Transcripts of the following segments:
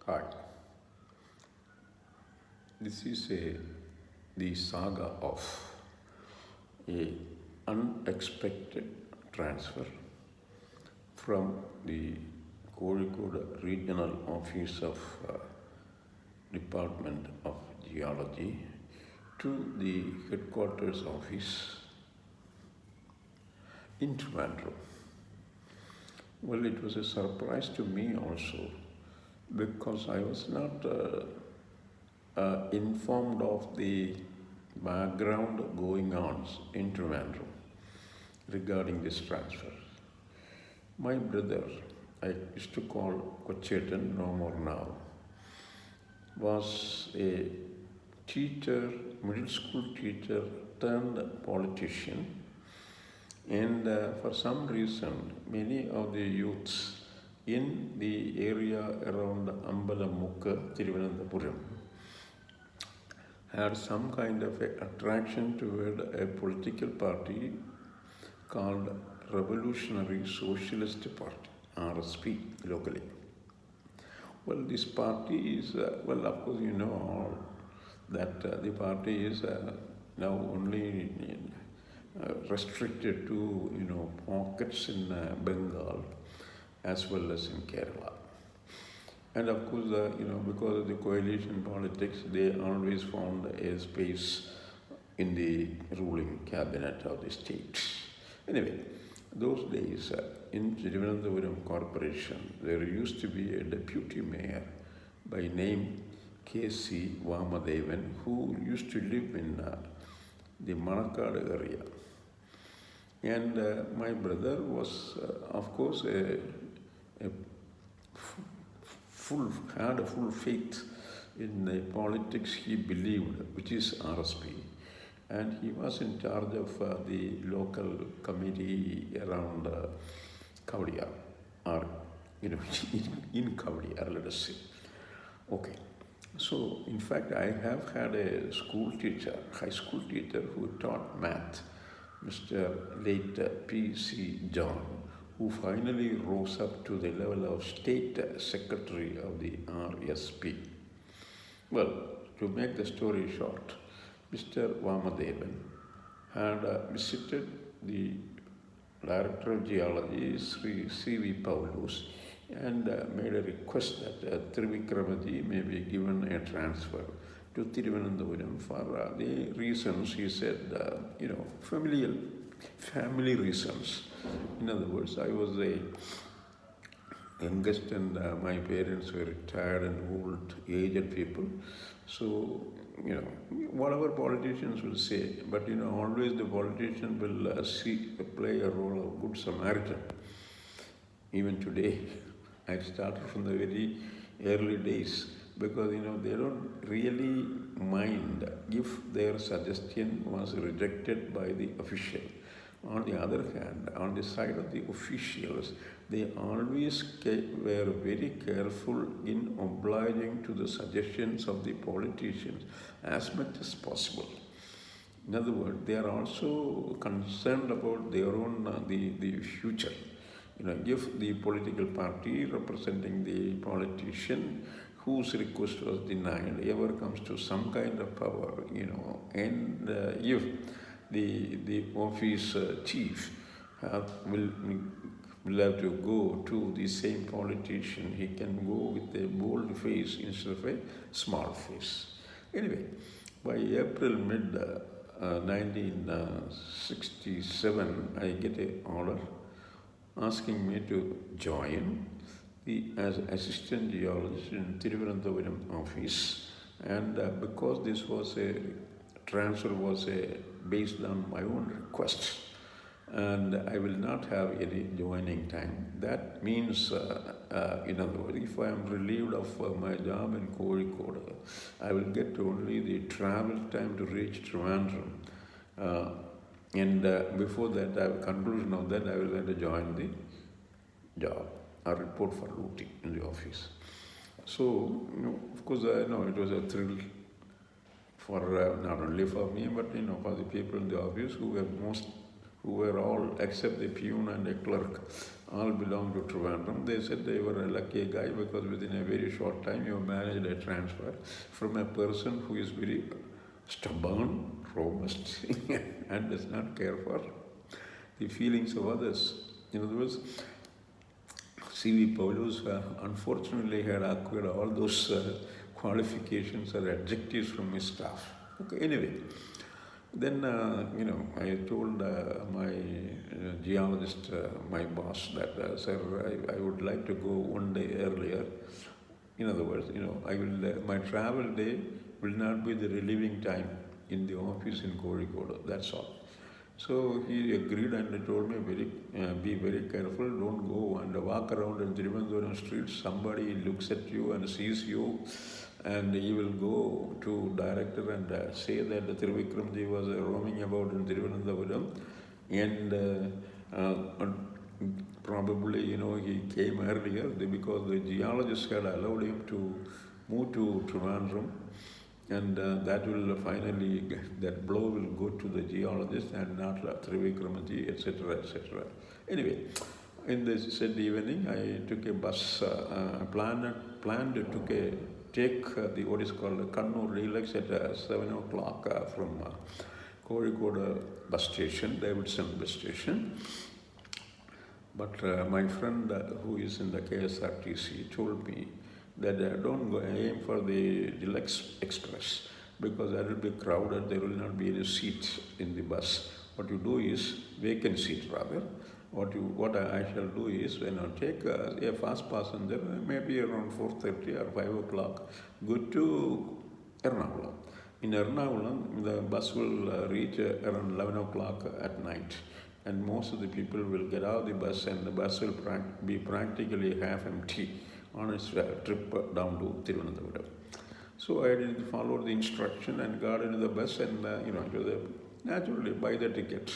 Hi, this is the saga of a unexpected transfer from the Kozhikode regional office of Department of Geology to the headquarters office in Trivandrum. Well, it was a surprise to me also because I was not informed of the background going on in Trivandrum regarding this transfer. My brother, I used to call Kochetan, no more now, was a teacher, middle school teacher turned politician, and for some reason, many of the youths in the area around Ambalamukka, Thiruvananthapuram, had some kind of attraction toward a political party called Revolutionary Socialist Party, RSP, locally. Well, this party is, well, of course, you know all that the party is now only restricted to, pockets in Bengal as well as in Kerala. And of course, because of the coalition politics, they always found a space in the ruling cabinet of the state. Anyway, those days in Trivandrum Corporation, there used to be a deputy mayor by name K.C. Vamadevan who used to live in the Manakad area. And my brother was, of course, a had a full faith in the politics he believed, which is RSP. And he was in charge of the local committee around Kavadiya, or, in Kavadiya, let us say. Okay. So, in fact, I have had a school teacher, high school teacher, who taught math, Mr. late P.C. John, who finally rose up to the level of state secretary of the RSP. Well, to make the story short, Mr. Vamadevan had visited the director of geology, Sri C.V. Paulus, and made a request that Thrivikramji may be given a transfer to Thiruvananthapuram for the reasons he said, family reasons. In other words, I was the youngest and my parents were retired and old, aged people. So, whatever politicians will say, but always the politician will play a role of good Samaritan. Even today, I started from the very early days because they don't really mind if their suggestion was rejected by the official. On the other hand, on the side of the officials, they always were very careful in obliging to the suggestions of the politicians as much as possible. In other words, they are also concerned about their own the future. If the political party representing the politician whose request was denied ever comes to some kind of power, and if the office chief will have to go to the same politician, he can go with a bold face instead of a small face. Anyway, by April mid 1967, I get an order asking me to join as assistant geologist in Thiruvananthapuram office, and because this was a transfer was based on my own request, and I will not have any joining time. That means, in other words, if I am relieved of my job in Kozhikode, I will get only the travel time to reach Trivandrum. And before that, conclusion of that, I will have to join the job or report for duty in the office. So, of course, I know it was a thrill for not only for me, but for the people in the office who were all except the peon and the clerk, all belong to Trivandrum. They said they were a lucky guy because within a very short time you managed a transfer from a person who is very stubborn, robust, and does not care for the feelings of others. In other words, C.V. Paulus unfortunately had acquired all those qualifications or adjectives from his staff. Okay, anyway, then I told my geologist, my boss, that sir, I would like to go one day earlier. In other words, I will my travel day will not be the relieving time in the office in Kozhikode. That's all. So he agreed and told me be very careful, don't go and walk around in Trivandrum streets. Somebody looks at you and sees you, and he will go to director and say that Thrivikramji was roaming about in Trivandrum, and probably he came earlier because the geologist had allowed him to move to Trivandrum. And that will finally, that blow will go to the geologist and not Thrivikramji, etc., etc. Anyway, in this said evening, I took a bus, planned to take the what is called the Kannur Relax at 7 o'clock from Kozhikode bus station, Davidson bus station. But my friend who is in the KSRTC told me that don't go aim for the Deluxe Express because that will be crowded, there will not be any seats in the bus. What you do is, vacant seat rather, what I shall do is when I take a fast passenger, maybe around 4:30 or 5 o'clock, go to Ernakulam. In Ernakulam, the bus will reach around 11 o'clock at night. And most of the people will get out of the bus and the bus will be practically half empty on its trip down to Trivandrum. So I did follow the instruction and got into the bus and naturally buy the ticket,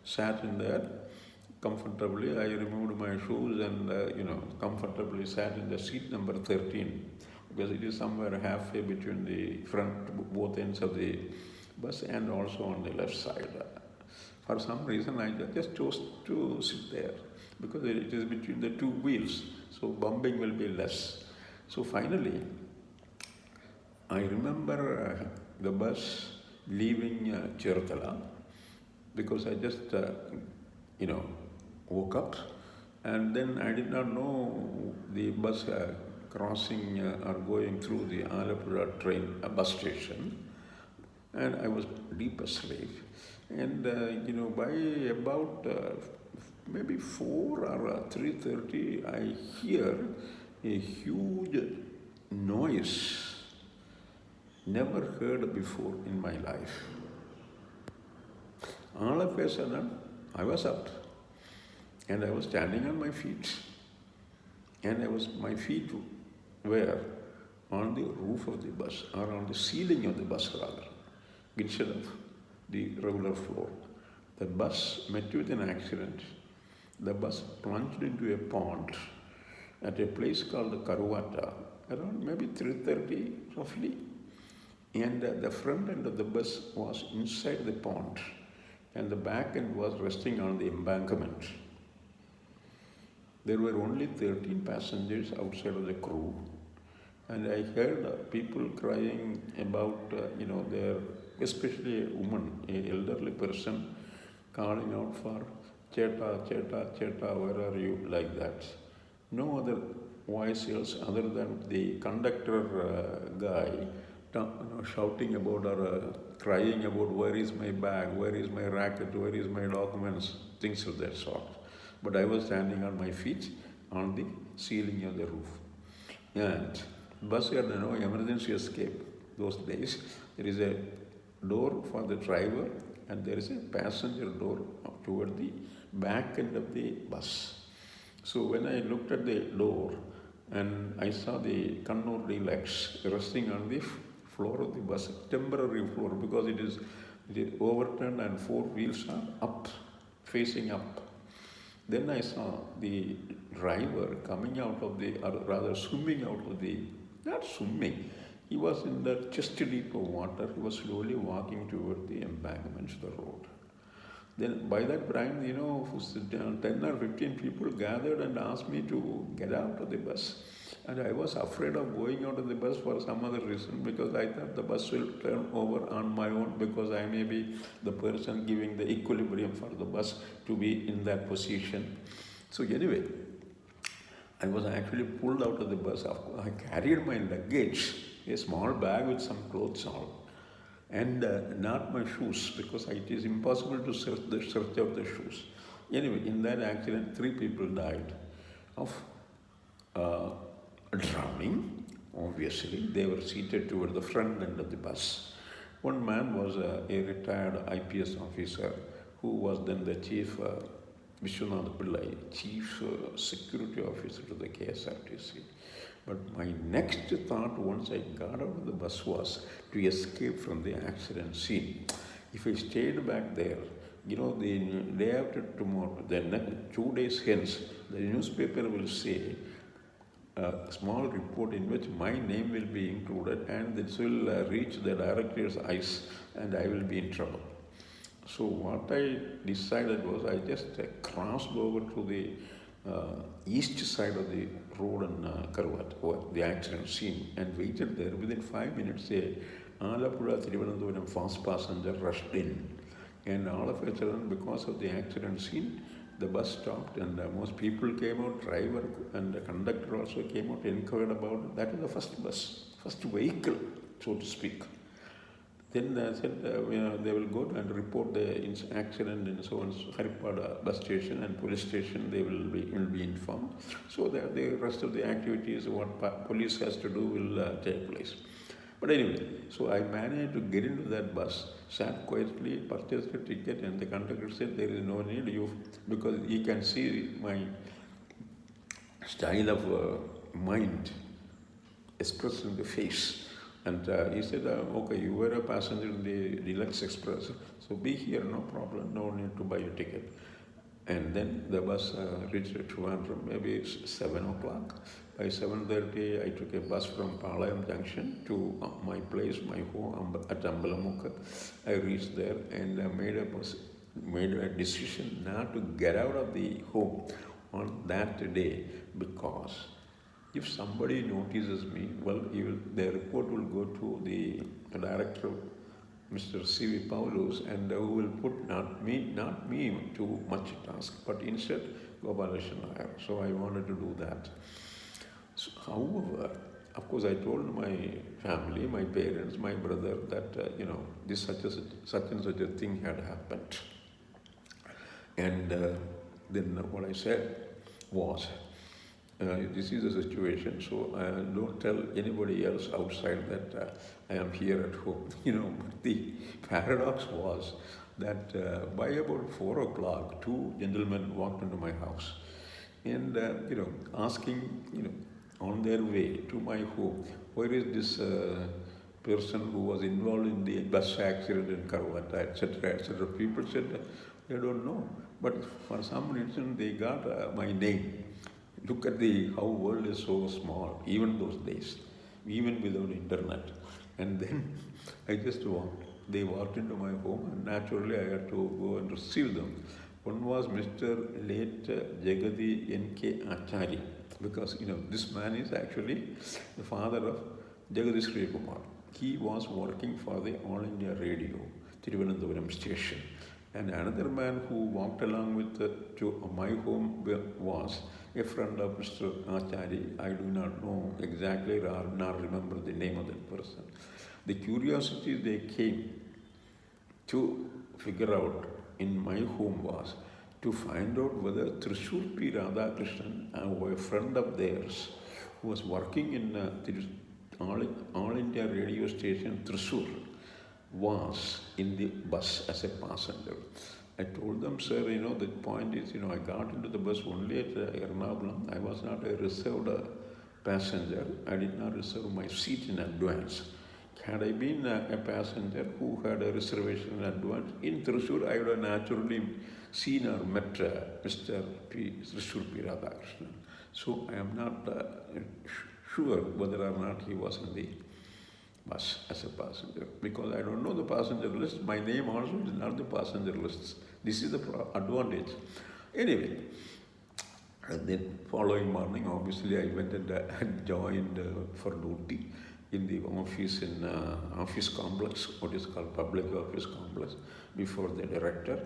sat in there comfortably. I removed my shoes and comfortably sat in the seat number 13 because it is somewhere halfway between the front, both ends of the bus and also on the left side. For some reason I just chose to sit there because it is between the two wheels. So bumping will be less. So finally, I remember the bus leaving Cherthala because I just, woke up and then I did not know the bus crossing or going through the Alappuzha bus station, and I was deep asleep. And by about maybe 4 or 3:30, I hear a huge noise, never heard before in my life. All of a sudden, I was up, and I was standing on my feet, and my feet were on the roof of the bus, or on the ceiling of the bus rather, instead of the regular floor. The bus met with an accident. The bus plunged into a pond at a place called Karuvata around maybe 3:30 roughly. And the front end of the bus was inside the pond and the back end was resting on the embankment. There were only 13 passengers outside of the crew. And I heard people crying about, especially a woman, an elderly person, calling out for Cheta, Cheta, Cheta, where are you, like that. No other voice else other than the conductor guy shouting about or crying about where is my bag, where is my racket, where is my documents, things of that sort. But I was standing on my feet on the ceiling of the roof. And bus had no emergency escape those days. There is a door for the driver and there is a passenger door toward the back end of the bus. So when I looked at the door and I saw the Kannur Relax resting on the floor of the bus, temporary floor, because it is overturned and 4 wheels are up, facing up. Then I saw the driver coming out of the, or rather swimming out of the, not swimming, he was in the chest deep of water. He was slowly walking toward the embankments of the road. Then by that time, 10 or 15 people gathered and asked me to get out of the bus. And I was afraid of going out of the bus for some other reason, because I thought the bus will turn over on my own, because I may be the person giving the equilibrium for the bus to be in that position. So anyway, I was actually pulled out of the bus. I carried my luggage, a small bag with some clothes on, and not my shoes, because it is impossible to search out the shoes. Anyway, in that accident, 3 people died of uh, drowning. Obviously, they were seated toward the front end of the bus. One man was a retired IPS officer who was then the chief, Vishwanath Pillai, chief security officer to the KSRTC. But my next thought once I got out of the bus was to escape from the accident scene. If I stayed back there, the day after tomorrow, then 2 days hence, the newspaper will say a small report in which my name will be included, and this will reach the director's eyes, and I will be in trouble. So what I decided was I just crossed over to the east side of the road in Karvat, or the accident scene, and waited there. Within 5 minutes, a Alapura Trivandrum fast passenger rushed in, and all of a sudden, because of the accident scene, the bus stopped, and most people came out. Driver and the conductor also came out, inquired about it. That was the first bus, first vehicle, so to speak. Then said they will go and report the accident in so and so Haripada bus station and police station. They will be informed. So that the rest of the activities, what police has to do, will take place. But anyway, so I managed to get into that bus, sat quietly, purchased a ticket, and the conductor said there is no need, because he can see my style of mind expressed in the face. And he said, okay, you were a passenger in the Deluxe Express, so be here, no problem, no need to buy a ticket. And then the bus reached Trivandrum, maybe it's 7 o'clock. By 7:30, I took a bus from Palayam Junction to my place, my home at Ambalamukka. I reached there and made a decision not to get out of the home on that day, because if somebody notices me, well, the report will go to the director, Mr. C.V. Paulus, and who will put not me to much task, but instead Gopalakrishnan Nair. So I wanted to do that. So, however, of course, I told my family, my parents, my brother that this such and such a thing had happened. And then what I said was, this is the situation, so don't tell anybody else outside that I am here at home. But the paradox was that by about 4 o'clock, 2 gentlemen walked into my house, and asking, on their way to my home, where is this person who was involved in the bus accident in Karvata, etc., etc. People said they don't know, but for some reason they got my name. Look at how world is so small, even those days, even without internet. And then I just walked. They walked into my home, and naturally I had to go and receive them. One was Mr. late Jagadi N.K. Achari, because this man is actually the father of Jagadi Sri Kumar. He was working for the All India Radio, Trivandrum station. And another man who walked along with to my home was a friend of Mr. Achari. I do not know exactly or not remember the name of that person. The curiosity they came to figure out in my home was to find out whether Thrissur P. Radhakrishnan, a friend of theirs, who was working in All India radio station Thrissur, was in the bus as a passenger. I told them, sir, the point is, I got into the bus only at Ernakulam. I was not a reserved passenger. I did not reserve my seat in advance. Had I been a passenger who had a reservation in advance, in Thrissur, I would have naturally seen or met Mr. Thrissur P. Radhakrishnan. So I am not sure whether or not he was in the bus as a passenger, because I don't know the passenger list. My name also is not the passenger list. This is the advantage. Anyway, and then following morning, obviously, I went and joined for duty in the office in office complex, what is called public office complex, before the director.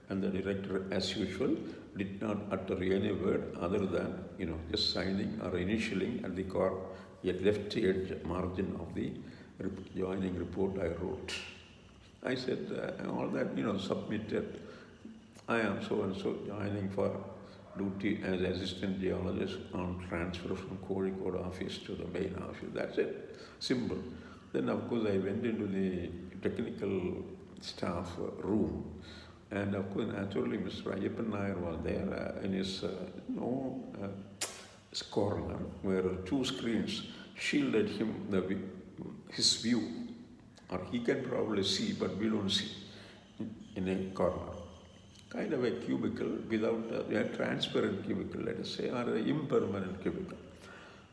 And the director, as usual, did not utter any word other than just signing or initialing at the left edge margin of the joining report I wrote. I said all that submitted. I am so and so joining for duty as assistant geologist on transfer from Kozhikode office to the main office. That's it. Simple. Then of course I went into the technical staff room, and of course naturally Mr. Ayyappan Nair was there in his his corner, where two screens shielded him his view, or he can probably see, but we don't see, in a corner. Kind of a cubicle without a transparent cubicle, let us say, or an impermanent cubicle.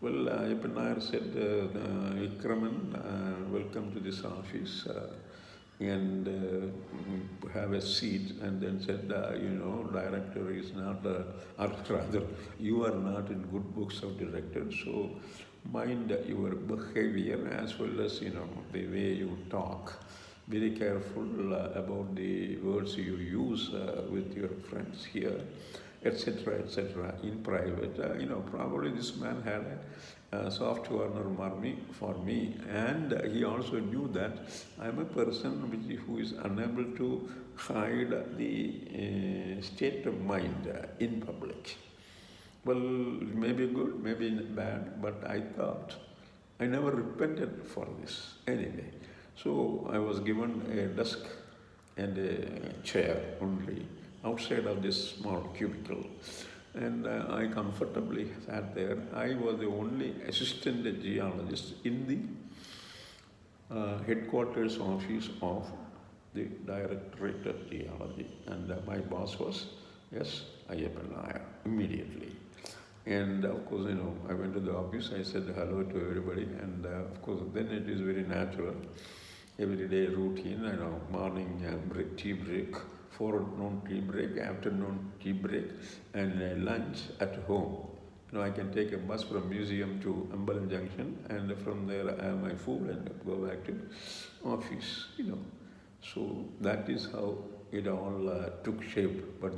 Well, Ayyappan Nair said, Vikraman, welcome to this office, and have a seat, and then said, director is not, or rather, you are not in good books of director, so mind your behavior as well as, the way you talk. Very careful about the words you use with your friends here, etc., in private. Probably this man had a soft corner for me, and he also knew that I'm a person who is unable to hide the state of mind in public. Well, maybe good, maybe bad, but I thought I never repented for this anyway. So I was given a desk and a chair only outside of this small cubicle, and I comfortably sat there. I was the only assistant geologist in the headquarters office of the Directorate of Geology, and my boss was Ayyappan Nair immediately. And of course, I went to the office, I said hello to everybody, and of course, then it is very natural. Everyday routine, morning break, tea break, forenoon tea break, afternoon tea break, and lunch at home. I can take a bus from museum to Ambalam Junction, and from there I have my food and go back to office. So that is how it all took shape. But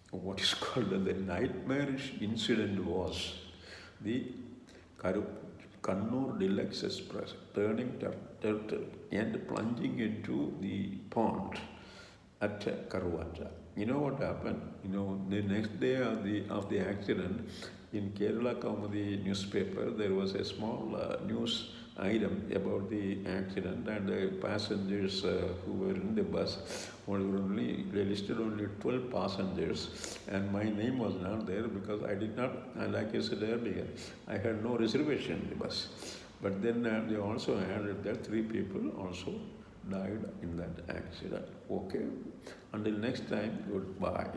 what is called the nightmarish incident was the Kannur Deluxe Express turning turtle and plunging into the pond at Karwata. You know what happened? The next day of the accident, in Kerala Kaumudi newspaper, there was a small news item about the accident, and the passengers who were in the bus they listed only 12 passengers, and my name was not there because I did not, like I said earlier, I had no reservation in the bus. But then they also added that 3 people also died in that accident. Okay, until next time, goodbye.